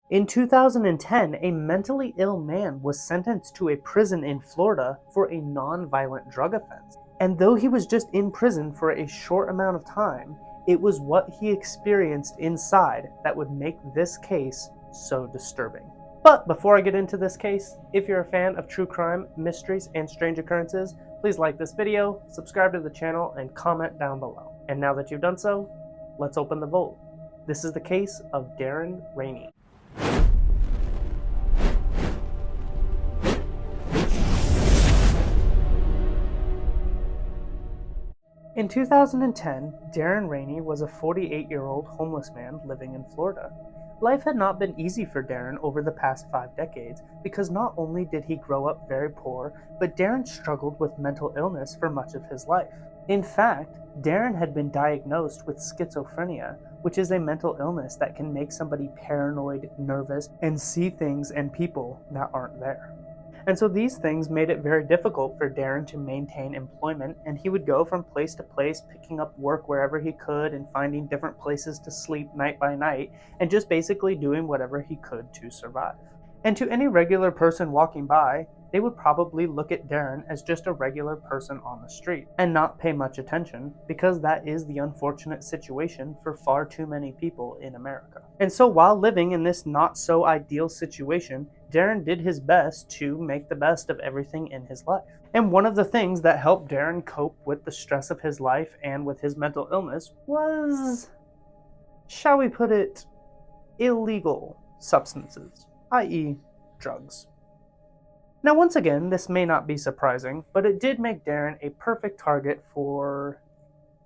In 2010, a mentally ill man was sentenced to a prison in Florida for a non-violent drug offense. And though he was just in prison for a short amount of time, it was what he experienced inside that would make this case so disturbing. But before I get into this case, if you're a fan of true crime, mysteries, and strange occurrences, please like this video, subscribe to the channel, and comment down below. And now that you've done so, let's open the vault. This is the case of Darren Rainey. In 2010, Darren Rainey was a 48-year-old homeless man living in Florida. Life had not been easy for Darren over the past 5 decades because not only did he grow up very poor, but Darren struggled with mental illness for much of his life. In fact, Darren had been diagnosed with schizophrenia, which is a mental illness that can make somebody paranoid, nervous, and see things and people that aren't there. And so these things made it very difficult for Darren to maintain employment, and he would go from place to place picking up work wherever he could and finding different places to sleep night by night and just basically doing whatever he could to survive. And to any regular person walking by, they would probably look at Darren as just a regular person on the street and not pay much attention because that is the unfortunate situation for far too many people in America. And so while living in this not so ideal situation, Darren did his best to make the best of everything in his life. And one of the things that helped Darren cope with the stress of his life and with his mental illness was, shall we put it, illegal substances, i.e. drugs. Now once again, this may not be surprising, but it did make Darren a perfect target for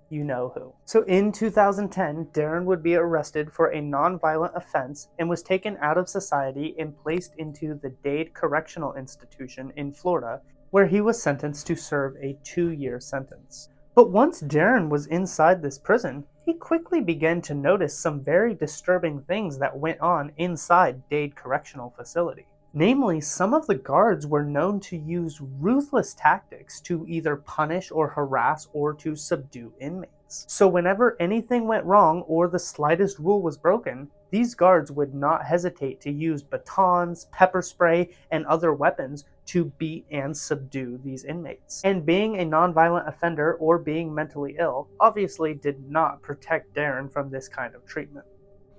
you know who. So in 2010, Darren would be arrested for a non-violent offense and was taken out of society and placed into the Dade Correctional Institution in Florida, where he was sentenced to serve a 2-year sentence. But once Darren was inside this prison, he quickly began to notice some very disturbing things that went on inside Dade Correctional Facility. Namely, some of the guards were known to use ruthless tactics to either punish or harass or to subdue inmates. So whenever anything went wrong or the slightest rule was broken, these guards would not hesitate to use batons, pepper spray, and other weapons to beat and subdue these inmates. And being a non-violent offender or being mentally ill obviously did not protect Darren from this kind of treatment.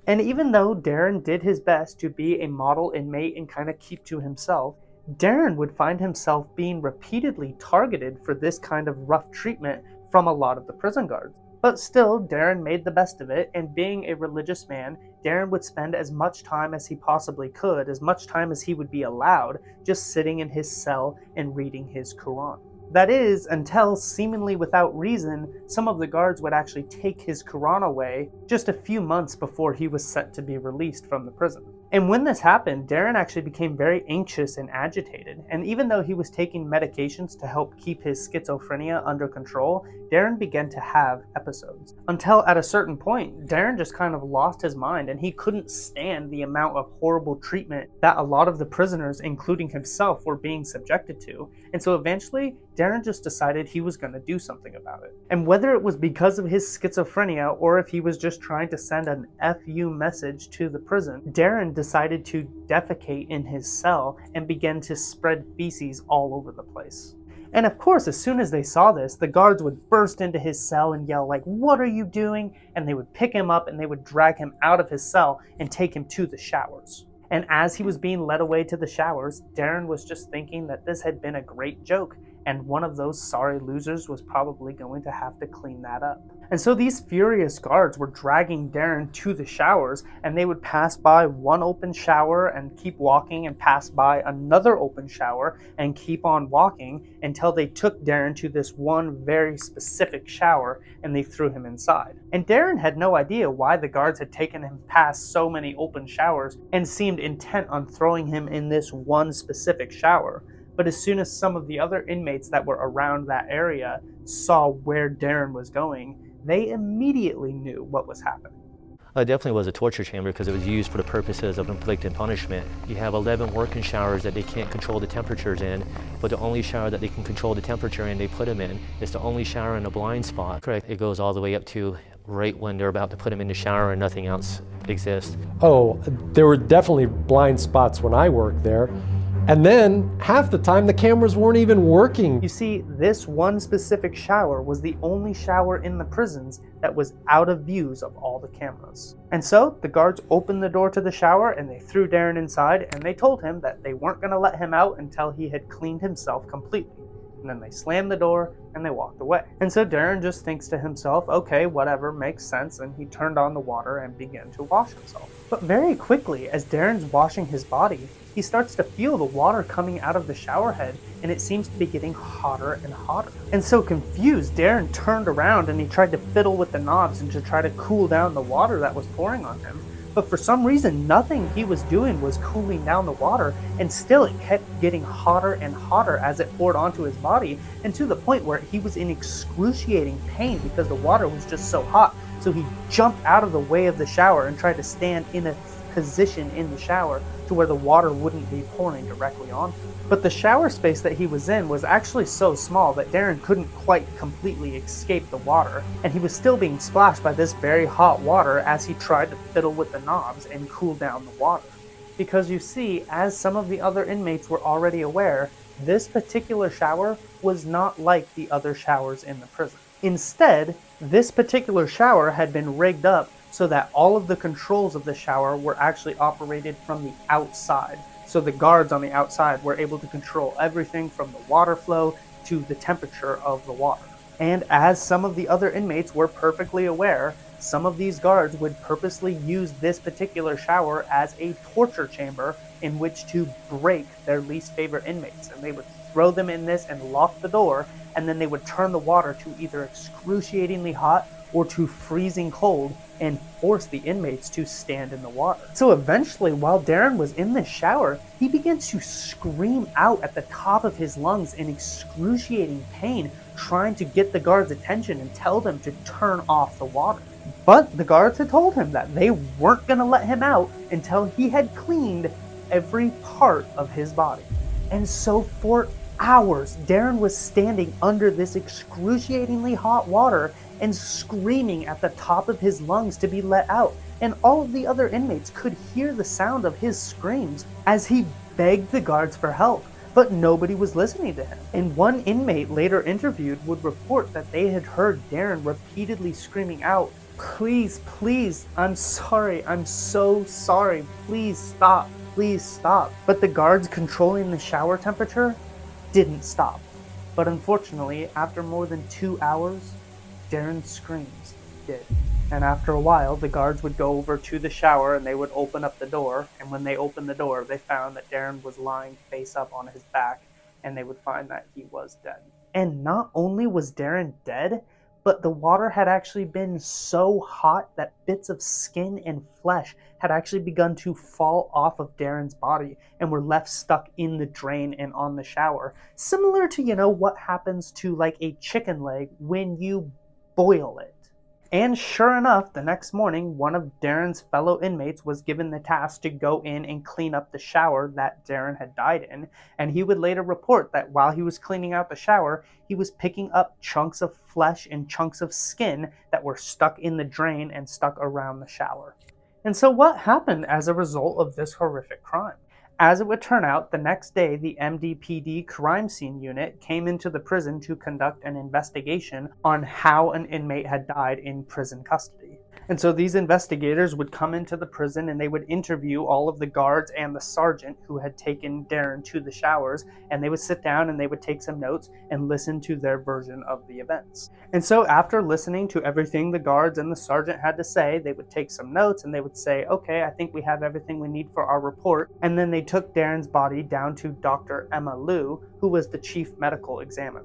And even though Darren did his best to be a model inmate and kind of keep to himself, Darren would find himself being repeatedly targeted for this kind of rough treatment from a lot of the prison guards. But still, Darren made the best of it, and being a religious man, Darren would spend as much time as he possibly could, as much time as he would be allowed, just sitting in his cell and reading his Quran. That is, until, seemingly without reason, some of the guards would actually take his Quran away just a few months before he was set to be released from the prison. And when this happened, Darren actually became very anxious and agitated, and even though he was taking medications to help keep his schizophrenia under control, Darren began to have episodes. Until at a certain point, Darren just kind of lost his mind and he couldn't stand the amount of horrible treatment that a lot of the prisoners, including himself, were being subjected to. And so eventually, Darren just decided he was going to do something about it. And whether it was because of his schizophrenia or if he was just trying to send an FU message to the prison, Darren decided to defecate in his cell and began to spread feces all over the place. And of course, as soon as they saw this, the guards would burst into his cell and yell like, "What are you doing?" And they would pick him up and they would drag him out of his cell and take him to the showers. And as he was being led away to the showers, Darren was just thinking that this had been a great joke, and one of those sorry losers was probably going to have to clean that up. And so these furious guards were dragging Darren to the showers, and they would pass by one open shower and keep walking and pass by another open shower and keep on walking until they took Darren to this one very specific shower and they threw him inside. And Darren had no idea why the guards had taken him past so many open showers and seemed intent on throwing him in this one specific shower. But as soon as some of the other inmates that were around that area saw where Darren was going, they immediately knew what was happening. It definitely was a torture chamber because it was used for the purposes of inflicting punishment. You have 11 working showers that they can't control the temperatures in, but the only shower that they can control the temperature in, they put them in. It's the only shower in a blind spot. Correct. It goes all the way up to right when they're about to put him in the shower and nothing else exists. Oh, there were definitely blind spots when I worked there. And then half the time the cameras weren't even working. You see, this one specific shower was the only shower in the prisons that was out of views of all the cameras. And so the guards opened the door to the shower and they threw Darren inside, and they told him that they weren't going to let him out until he had cleaned himself completely. And then they slammed the door and they walked away. And so Darren just thinks to himself, okay, whatever, makes sense, and he turned on the water and began to wash himself. But very quickly, as Darren's washing his body, he starts to feel the water coming out of the shower head, and it seems to be getting hotter and hotter. And so confused, Darren turned around and he tried to fiddle with the knobs and to try to cool down the water that was pouring on him. But for some reason, nothing he was doing was cooling down the water, and still it kept getting hotter and hotter as it poured onto his body, and to the point where he was in excruciating pain because the water was just so hot. So he jumped out of the way of the shower and tried to stand in a position in the shower to where the water wouldn't be pouring directly on him. But the shower space that he was in was actually so small that Darren couldn't quite completely escape the water, and he was still being splashed by this very hot water as he tried to fiddle with the knobs and cool down the water. Because you see, as some of the other inmates were already aware, this particular shower was not like the other showers in the prison. Instead, this particular shower had been rigged up so that all of the controls of the shower were actually operated from the outside. So the guards on the outside were able to control everything from the water flow to the temperature of the water. And as some of the other inmates were perfectly aware, some of these guards would purposely use this particular shower as a torture chamber in which to break their least favorite inmates. And they would throw them in this and lock the door, and then they would turn the water to either excruciatingly hot or to freezing cold and force the inmates to stand in the water. So eventually, while Darren was in the shower, he begins to scream out at the top of his lungs in excruciating pain, trying to get the guards' attention and tell them to turn off the water. But the guards had told him that they weren't going to let him out until he had cleaned every part of his body. And so for hours, Darren was standing under this excruciatingly hot water and screaming at the top of his lungs to be let out. And all of the other inmates could hear the sound of his screams as he begged the guards for help, but nobody was listening to him. And one inmate later interviewed would report that they had heard Darren repeatedly screaming out, "Please, please, I'm sorry, I'm so sorry, please stop, please stop." But the guards controlling the shower temperature didn't stop. But unfortunately, after more than 2 hours, Darren's screams did. And after a while, the guards would go over to the shower and they would open up the door. And when they opened the door, they found that Darren was lying face up on his back, and they would find that he was dead. And not only was Darren dead, but the water had actually been so hot that bits of skin and flesh had actually begun to fall off of Darren's body and were left stuck in the drain and on the shower. Similar to, what happens to like a chicken leg when you boil it. And sure enough, the next morning, one of Darren's fellow inmates was given the task to go in and clean up the shower that Darren had died in, and he would later report that while he was cleaning out the shower, he was picking up chunks of flesh and chunks of skin that were stuck in the drain and stuck around the shower. And so what happened as a result of this horrific crime? As it would turn out, the next day, the MDPD crime scene unit came into the prison to conduct an investigation on how an inmate had died in prison custody. And so these investigators would come into the prison and they would interview all of the guards and the sergeant who had taken Darren to the showers, and they would sit down and they would take some notes and listen to their version of the events. And so after listening to everything the guards and the sergeant had to say, they would take some notes and they would say, okay, I think we have everything we need for our report. And then they took Darren's body down to Dr. Emma Lou, who was the chief medical examiner.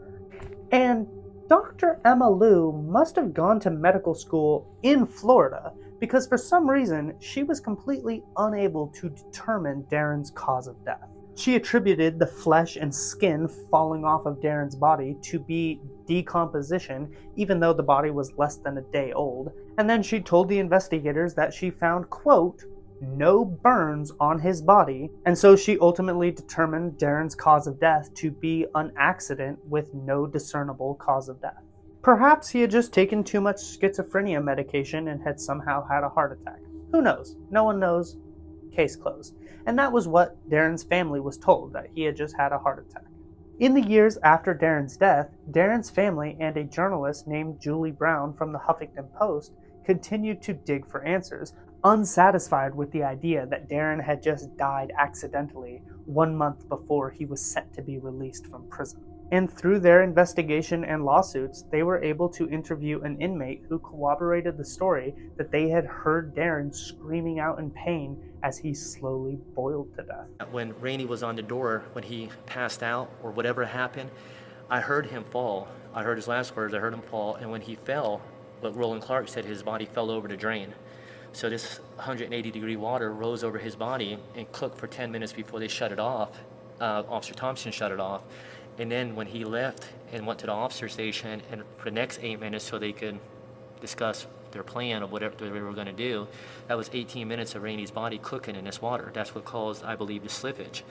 And Dr. Emma Lou must have gone to medical school in Florida because for some reason she was completely unable to determine Darren's cause of death. She attributed the flesh and skin falling off of Darren's body to be decomposition, even though the body was less than a day old. And then she told the investigators that she found, quote, no burns on his body, and so she ultimately determined Darren's cause of death to be an accident with no discernible cause of death. Perhaps he had just taken too much schizophrenia medication and had somehow had a heart attack. Who knows? No one knows. Case closed. And that was what Darren's family was told, that he had just had a heart attack. In the years after Darren's death, Darren's family and a journalist named Julie Brown from the Huffington Post continued to dig for answers, unsatisfied with the idea that Darren had just died accidentally 1 month before he was set to be released from prison. And through their investigation and lawsuits, they were able to interview an inmate who corroborated the story that they had heard Darren screaming out in pain as he slowly boiled to death. When Rainey was on the door, when he passed out or whatever happened, I heard him fall. I heard his last words, I heard him fall, and when he fell, what Roland Clark said, his body fell over the drain. So this 180-degree water rose over his body and cooked for 10 minutes before they shut it off. Officer Thompson shut it off. And then when he left and went to the officer station, and for the next 8 minutes so they could discuss their plan of whatever they were going to do, that was 18 minutes of Rainey's body cooking in this water. That's what caused, I believe, the slippage.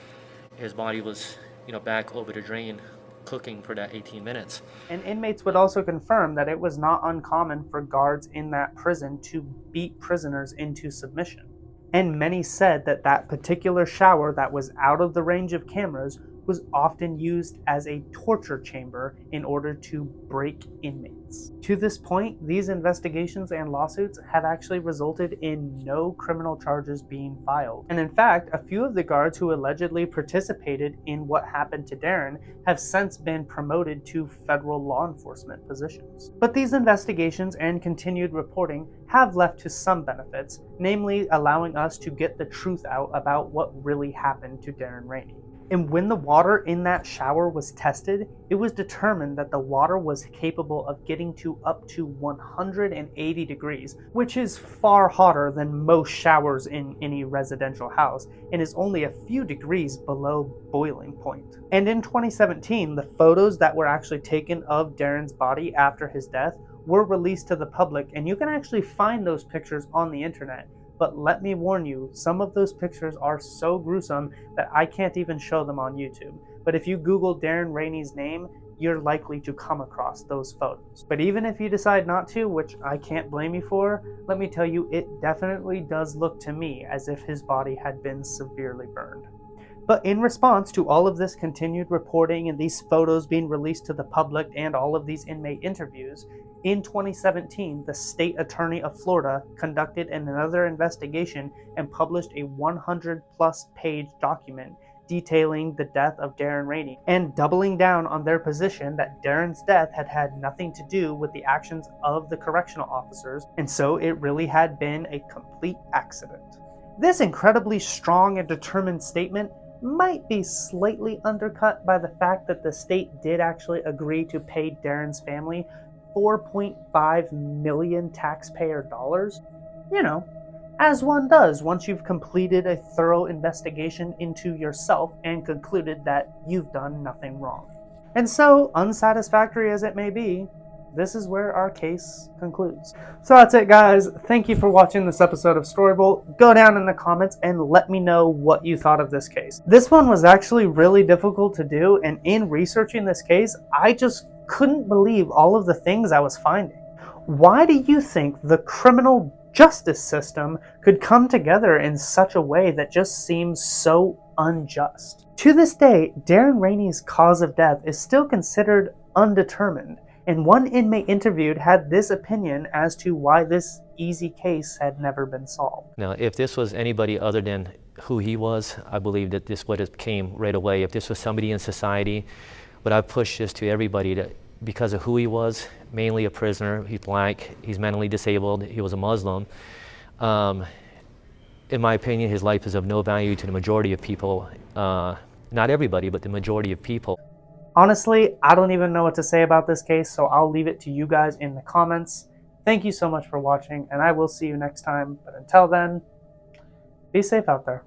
His body was, back over the drain, cooking for that 18 minutes. And inmates would also confirm that it was not uncommon for guards in that prison to beat prisoners into submission. And many said that that particular shower that was out of the range of cameras was often used as a torture chamber in order to break inmates. To this point, these investigations and lawsuits have actually resulted in no criminal charges being filed. And in fact, a few of the guards who allegedly participated in what happened to Darren have since been promoted to federal law enforcement positions. But these investigations and continued reporting have left to some benefits, namely allowing us to get the truth out about what really happened to Darren Rainey. And when the water in that shower was tested, it was determined that the water was capable of getting to up to 180 degrees, which is far hotter than most showers in any residential house, and is only a few degrees below boiling point. And in 2017, the photos that were actually taken of Darren's body after his death were released to the public, and you can actually find those pictures on the internet. But let me warn you, some of those pictures are so gruesome that I can't even show them on YouTube. But if you Google Darren Rainey's name, you're likely to come across those photos. But even if you decide not to, which I can't blame you for, let me tell you, it definitely does look to me as if his body had been severely burned. But in response to all of this continued reporting and these photos being released to the public and all of these inmate interviews, in 2017, the state attorney of Florida conducted another investigation and published a 100-plus page document detailing the death of Darren Rainey and doubling down on their position that Darren's death had had nothing to do with the actions of the correctional officers, and so it really had been a complete accident. This incredibly strong and determined statement might be slightly undercut by the fact that the state did actually agree to pay Darren's family $4.5 million taxpayer dollars. As one does once you've completed a thorough investigation into yourself and concluded that you've done nothing wrong. And so, unsatisfactory as it may be, this is where our case concludes. So that's it, guys. Thank you for watching this episode of Storybolt. Go down in the comments and let me know what you thought of this case. This one was actually really difficult to do, and in researching this case, I just couldn't believe all of the things I was finding. Why do you think the criminal justice system could come together in such a way that just seems so unjust? To this day, Darren Rainey's cause of death is still considered undetermined, and one inmate interviewed had this opinion as to why this easy case had never been solved. Now, if this was anybody other than who he was, I believe that this would have came right away. If this was somebody in society, but I've pushed this to everybody that because of who he was, mainly a prisoner, he's black, he's mentally disabled, he was a Muslim. In my opinion, his life is of no value to the majority of people. Not everybody, but the majority of people. Honestly, I don't even know what to say about this case, so I'll leave it to you guys in the comments. Thank you so much for watching, and I will see you next time. But until then, be safe out there.